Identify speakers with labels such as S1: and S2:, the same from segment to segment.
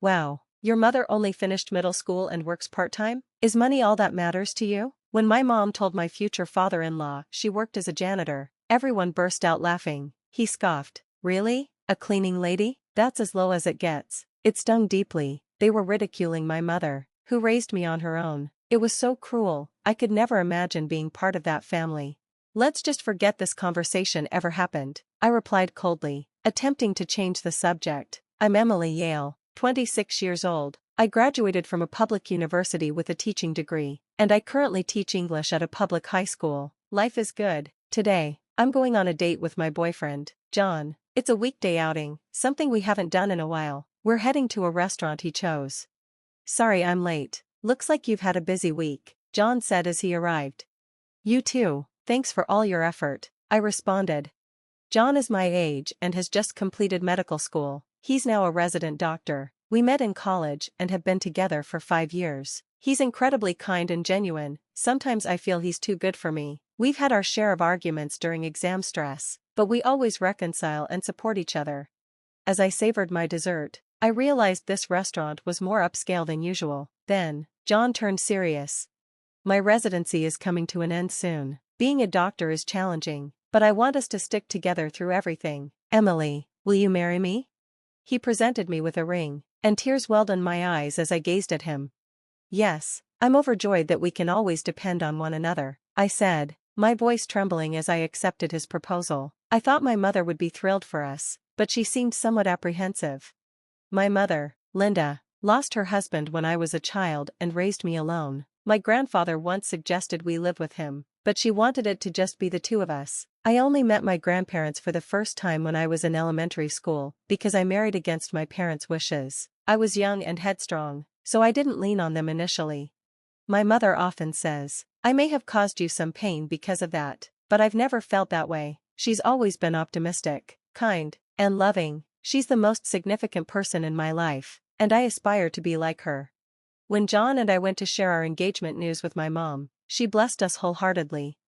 S1: Wow, your mother only finished middle school and works part-time? Is money all that matters to you? When my mom told my future father-in-law she worked as a janitor, everyone burst out laughing. He scoffed. Really? A cleaning lady? That's as low as it gets. It stung deeply. They were ridiculing my mother, who raised me on her own. It was so cruel. I could never imagine being part of that family. Let's just forget this conversation ever happened, I replied coldly, attempting to change the subject. I'm Emily Yale, 26 years old. I graduated from a public university with a teaching degree, and I currently teach English at a public high school. Life is good. Today, I'm going on a date with my boyfriend, John. It's a weekday outing, something we haven't done in a while. We're heading to a restaurant he chose. Sorry I'm late. Looks like you've had a busy week, John said as he arrived. You too, thanks for all your effort, I responded. John is my age and has just completed medical school. He's now a resident doctor. We met in college and have been together for 5 years. He's incredibly kind and genuine. Sometimes I feel he's too good for me. We've had our share of arguments during exam stress, but we always reconcile and support each other. As I savored my dessert, I realized this restaurant was more upscale than usual. Then, John turned serious. My residency is coming to an end soon. Being a doctor is challenging, but I want us to stick together through everything. Emily, will you marry me? He presented me with a ring, and tears welled in my eyes as I gazed at him. Yes, I'm overjoyed that we can always depend on one another, I said, my voice trembling as I accepted his proposal. I thought my mother would be thrilled for us, but she seemed somewhat apprehensive. My mother, Linda, lost her husband when I was a child and raised me alone. My grandfather once suggested we live with him, but she wanted it to just be the two of us. I only met my grandparents for the first time when I was in elementary school, because I married against my parents' wishes. I was young and headstrong, so I didn't lean on them initially. My mother often says, I may have caused you some pain because of that, but I've never felt that way. She's always been optimistic, kind, and loving. She's the most significant person in my life, and I aspire to be like her. When John and I went to share our engagement news with my mom, she blessed us wholeheartedly.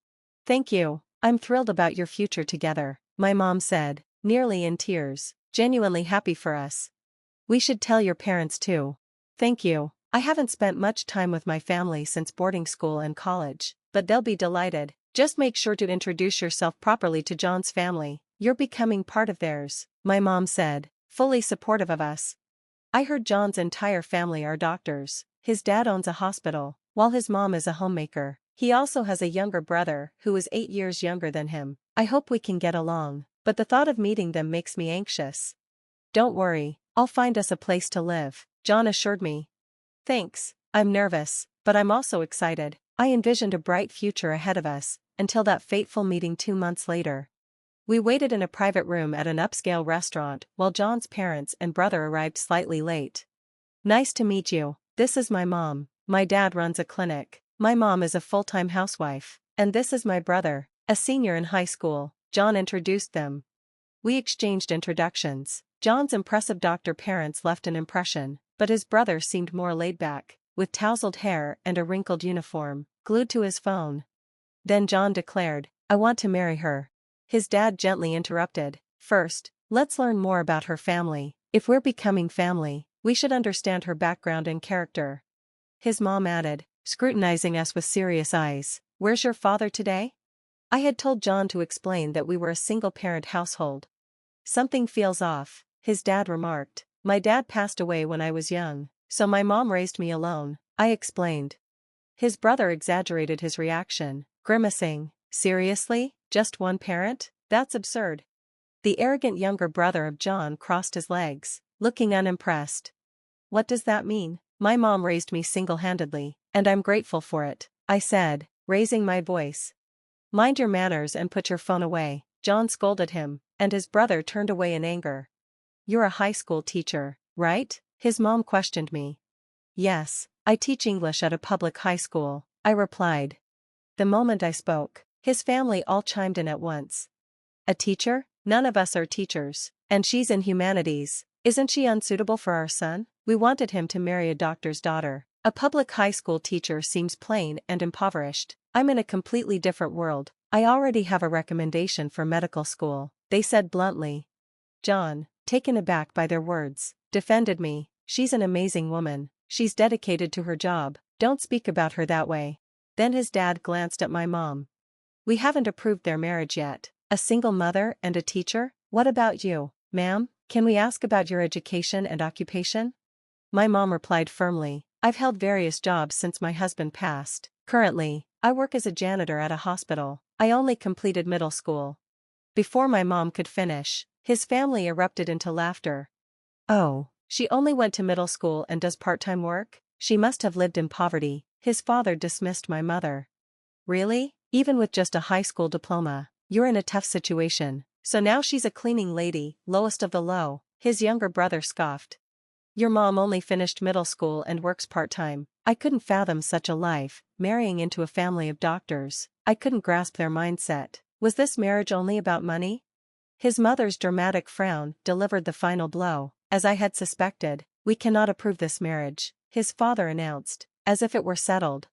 S1: Thank you, I'm thrilled about your future together, my mom said, nearly in tears, genuinely happy for us. We should tell your parents too. Thank you. I haven't spent much time with my family since boarding school and college, but they'll be delighted. Just make sure to introduce yourself properly to John's family. You're becoming part of theirs, my mom said, fully supportive of us. I heard John's entire family are doctors. His dad owns a hospital, while his mom is a homemaker. He also has a younger brother who is 8 years younger than him. I hope we can get along, but the thought of meeting them makes me anxious. Don't worry, I'll find us a place to live, John assured me. Thanks, I'm nervous, but I'm also excited. I envisioned a bright future ahead of us, until that fateful meeting 2 months later. We waited in a private room at an upscale restaurant while John's parents and brother arrived slightly late. Nice to meet you, this is my mom. My dad runs a clinic. My mom is a full-time housewife. And this is my brother, a senior in high school. John introduced them. We exchanged introductions. John's impressive doctor parents left an impression, but his brother seemed more laid back, with tousled hair and a wrinkled uniform, glued to his phone. Then John declared, I want to marry her. His dad gently interrupted, first, let's learn more about her family. If we're becoming family, we should understand her background and character. His mom added, scrutinizing us with serious eyes, where's your father today? I had told John to explain that we were a single-parent household. Something feels off, his dad remarked. My dad passed away when I was young, so my mom raised me alone, I explained. His brother exaggerated his reaction, grimacing, seriously, just one parent? That's absurd. The arrogant younger brother of John crossed his legs, looking unimpressed. What does that mean? My mom raised me single-handedly, and I'm grateful for it, I said, raising my voice. Mind your manners and put your phone away, John scolded him, and his brother turned away in anger. You're a high school teacher, right? His mom questioned me. Yes, I teach English at a public high school, I replied. The moment I spoke, his family all chimed in at once. A teacher? None of us are teachers, and she's in humanities. Isn't she unsuitable for our son? We wanted him to marry a doctor's daughter. A public high school teacher seems plain and impoverished. I'm in a completely different world. I already have a recommendation for medical school, they said bluntly. John, taken aback by their words, defended me. She's an amazing woman. She's dedicated to her job. Don't speak about her that way. Then his dad glanced at my mom. We haven't approved their marriage yet. A single mother and a teacher? What about you, ma'am? Can we ask about your education and occupation? My mom replied firmly, I've held various jobs since my husband passed. Currently, I work as a janitor at a hospital. I only completed middle school. Before my mom could finish, his family erupted into laughter. Oh, she only went to middle school and does part-time work? She must have lived in poverty. His father dismissed my mother. Really? Even with just a high school diploma, you're in a tough situation. So now she's a cleaning lady, lowest of the low, his younger brother scoffed. Your mom only finished middle school and works part-time. I couldn't fathom such a life, marrying into a family of doctors. I couldn't grasp their mindset. Was this marriage only about money? His mother's dramatic frown delivered the final blow. As I had suspected, we cannot approve this marriage, his father announced, as if it were settled.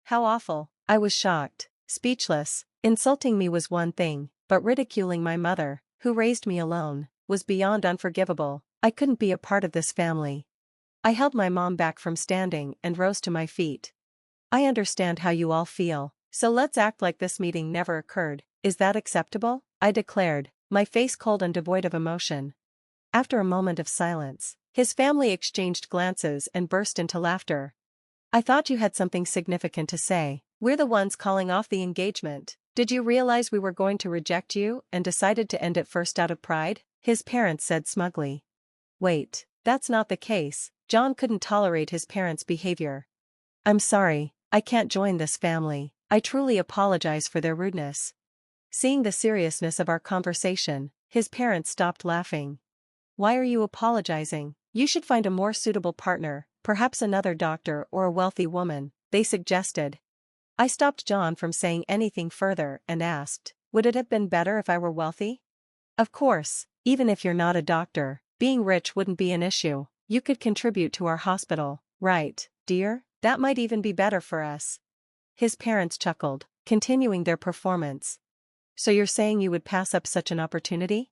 S1: How awful. I was shocked, speechless. Insulting me was one thing, but ridiculing my mother, who raised me alone, was beyond unforgivable. I couldn't be a part of this family. I held my mom back from standing and rose to my feet. I understand how you all feel, so let's act like this meeting never occurred. Is that acceptable? I declared, my face cold and devoid of emotion. After a moment of silence, his family exchanged glances and burst into laughter. I thought you had something significant to say. We're the ones calling off the engagement. Did you realize we were going to reject you and decided to end it first out of pride? His parents said smugly. Wait, that's not the case. John couldn't tolerate his parents' behavior. I'm sorry, I can't join this family. I truly apologize for their rudeness. Seeing the seriousness of our conversation, his parents stopped laughing. Why are you apologizing? You should find a more suitable partner, perhaps another doctor or a wealthy woman, they suggested. I stopped John from saying anything further and asked, would it have been better if I were wealthy? Of course, even if you're not a doctor, being rich wouldn't be an issue. You could contribute to our hospital, right, dear? That might even be better for us. His parents chuckled, continuing their performance. So you're saying you would pass up such an opportunity?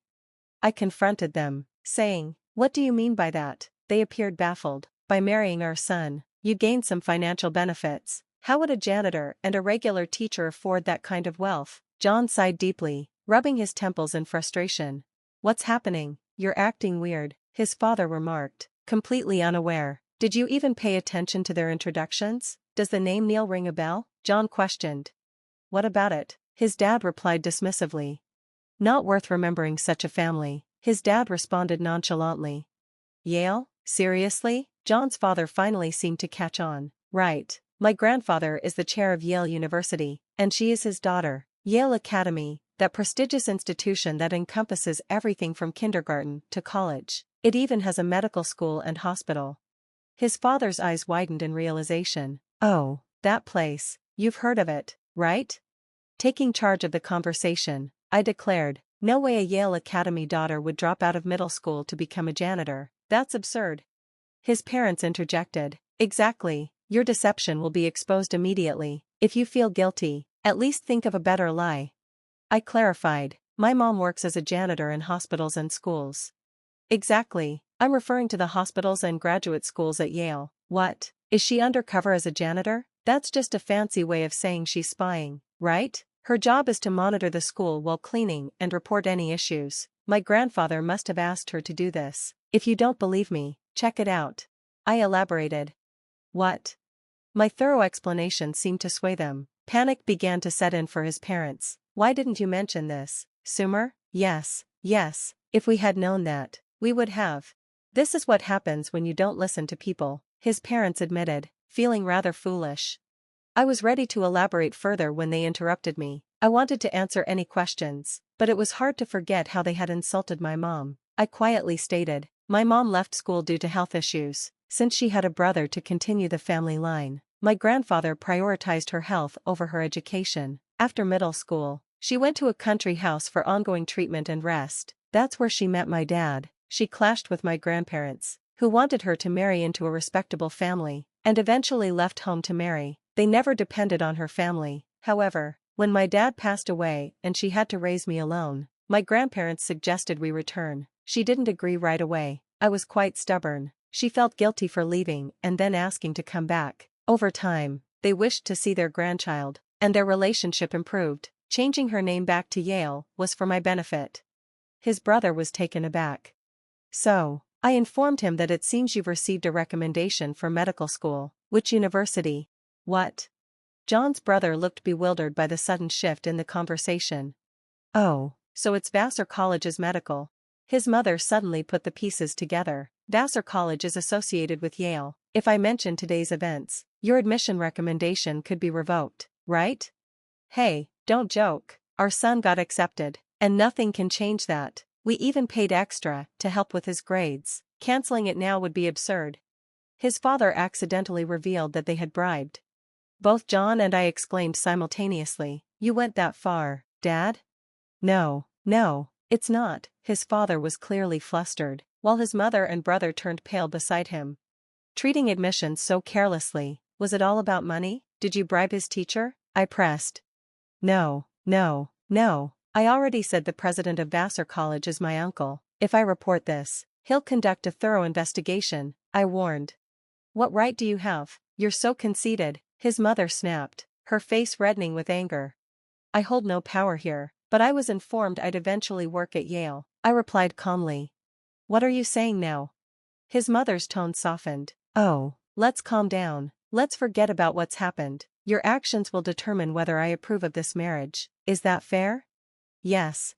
S1: I confronted them, saying, what do you mean by that? They appeared baffled. By marrying our son, you gain some financial benefits. How would a janitor and a regular teacher afford that kind of wealth? John sighed deeply, rubbing his temples in frustration. What's happening? You're acting weird, his father remarked, completely unaware. Did you even pay attention to their introductions? Does the name Neil ring a bell? John questioned. What about it? His dad replied dismissively. Not worth remembering such a family, his dad responded nonchalantly. Yale? Seriously? John's father finally seemed to catch on. Right. My grandfather is the chair of Yale University, and she is his daughter. Yale Academy, that prestigious institution that encompasses everything from kindergarten to college. It even has a medical school and hospital. His father's eyes widened in realization. Oh, that place. You've heard of it, right? Taking charge of the conversation, I declared, no way a Yale Academy daughter would drop out of middle school to become a janitor. That's absurd. His parents interjected. Exactly, your deception will be exposed immediately. If you feel guilty, at least think of a better lie. I clarified, my mom works as a janitor in hospitals and schools. Exactly, I'm referring to the hospitals and graduate schools at Yale. What? Is she undercover as a janitor? That's just a fancy way of saying she's spying, right? Her job is to monitor the school while cleaning and report any issues. My grandfather must have asked her to do this. If you don't believe me, check it out. I elaborated. What? My thorough explanation seemed to sway them. Panic began to set in for his parents. Why didn't you mention this, Sumer? Yes, if we had known that, we would have. This is what happens when you don't listen to people, his parents admitted, feeling rather foolish. I was ready to elaborate further when they interrupted me. I wanted to answer any questions, but it was hard to forget how they had insulted my mom. I quietly stated, my mom left school due to health issues, since she had a brother to continue the family line. My grandfather prioritized her health over her education. After middle school, she went to a country house for ongoing treatment and rest. That's where she met my dad. She clashed with my grandparents, who wanted her to marry into a respectable family, and eventually left home to marry. They never depended on her family. However, when my dad passed away and she had to raise me alone, my grandparents suggested we return. She didn't agree right away. I was quite stubborn. She felt guilty for leaving and then asking to come back. Over time, they wished to see their grandchild, and their relationship improved. Changing her name back to Yale was for my benefit. His brother was taken aback. So, I informed him that it seems you've received a recommendation for medical school. Which university? What? John's brother looked bewildered by the sudden shift in the conversation. Oh, so it's Vassar College's medical. His mother suddenly put the pieces together. Vassar College is associated with Yale. If I mention today's events, your admission recommendation could be revoked, right? Hey, don't joke. Our son got accepted, and nothing can change that. We even paid extra to help with his grades. Canceling it now would be absurd. His father accidentally revealed that they had bribed. Both John and I exclaimed simultaneously. You went that far, Dad? No, it's not. His father was clearly flustered, while his mother and brother turned pale beside him. Treating admissions so carelessly, was it all about money? Did you bribe his teacher? I pressed. No. I already said the president of Vassar College is my uncle. If I report this, he'll conduct a thorough investigation, I warned. What right do you have? You're so conceited, his mother snapped, her face reddening with anger. I hold no power here, but I was informed I'd eventually work at Yale, I replied calmly. What are you saying now? His mother's tone softened. Oh, let's calm down. Let's forget about what's happened. Your actions will determine whether I approve of this marriage. Is that fair? Yes.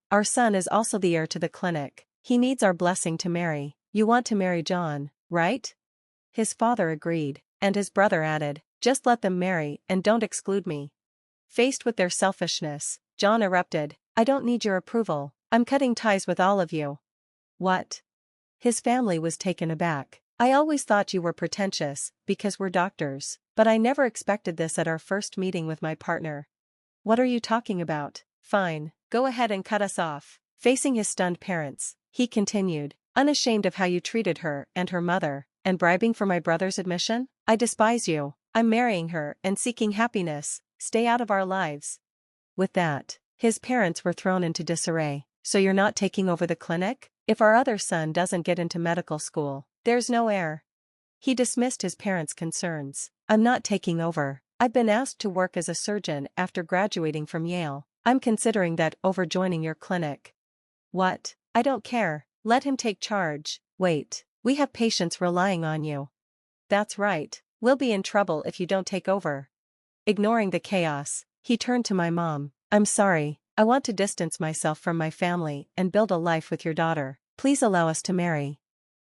S1: Our son is also the heir to the clinic. He needs our blessing to marry. You want to marry John, right? His father agreed, and his brother added, just let them marry and don't exclude me. Faced with their selfishness, John erupted, I don't need your approval. I'm cutting ties with all of you. What? His family was taken aback. I always thought you were pretentious, because we're doctors, but I never expected this at our first meeting with my partner. What are you talking about? Fine, go ahead and cut us off. Facing his stunned parents, he continued, unashamed of how you treated her and her mother, and bribing for my brother's admission? I despise you. I'm marrying her and seeking happiness. Stay out of our lives. With that, his parents were thrown into disarray. So you're not taking over the clinic? If our other son doesn't get into medical school, there's no heir. He dismissed his parents' concerns. I'm not taking over. I've been asked to work as a surgeon after graduating from Yale. I'm considering that over joining your clinic. What? I don't care. Let him take charge. Wait, we have patients relying on you. That's right. We'll be in trouble if you don't take over. Ignoring the chaos, he turned to my mom. I'm sorry. I want to distance myself from my family and build a life with your daughter. Please allow us to marry.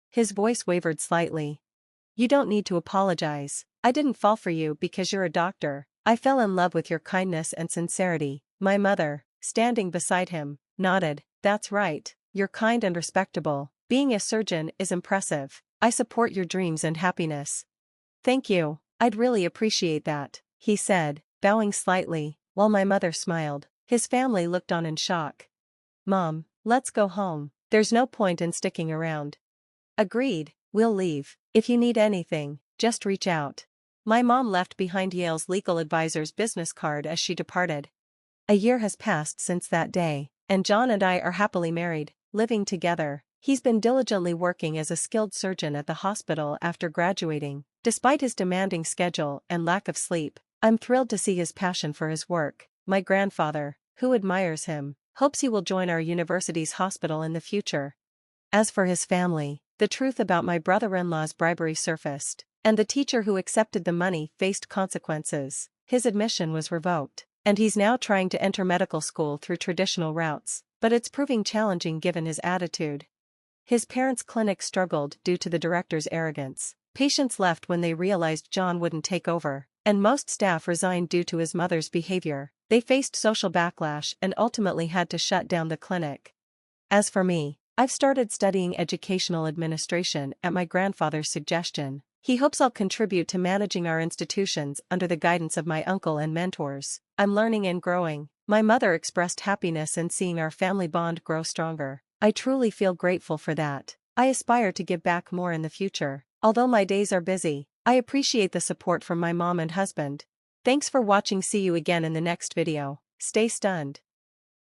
S1: His voice wavered slightly. You don't need to apologize. I didn't fall for you because you're a doctor. I fell in love with your kindness and sincerity. My mother, standing beside him, nodded. That's right. You're kind and respectable. Being a surgeon is impressive. I support your dreams and happiness. Thank you. I'd really appreciate that, he said, bowing slightly, while my mother smiled. His family looked on in shock. Mom, let's go home. There's no point in sticking around. Agreed, we'll leave. If you need anything, just reach out. My mom left behind Yale's legal advisor's business card as she departed. A year has passed since that day, and John and I are happily married, living together. He's been diligently working as a skilled surgeon at the hospital after graduating. Despite his demanding schedule and lack of sleep, I'm thrilled to see his passion for his work. My grandfather, who admires him, hopes he will join our university's hospital in the future. As for his family, the truth about my brother-in-law's bribery surfaced, and the teacher who accepted the money faced consequences. His admission was revoked, and he's now trying to enter medical school through traditional routes, but it's proving challenging given his attitude. His parents' clinic struggled due to the director's arrogance. Patients left when they realized John wouldn't take over, and most staff resigned due to his mother's behavior. They faced social backlash and ultimately had to shut down the clinic. As for me, I've started studying educational administration at my grandfather's suggestion. He hopes I'll contribute to managing our institutions under the guidance of my uncle and mentors. I'm learning and growing. My mother expressed happiness in seeing our family bond grow stronger. I truly feel grateful for that. I aspire to give back more in the future. Although my days are busy, I appreciate the support from my mom and husband. Thanks for watching. See you again in the next video. Stay stunned.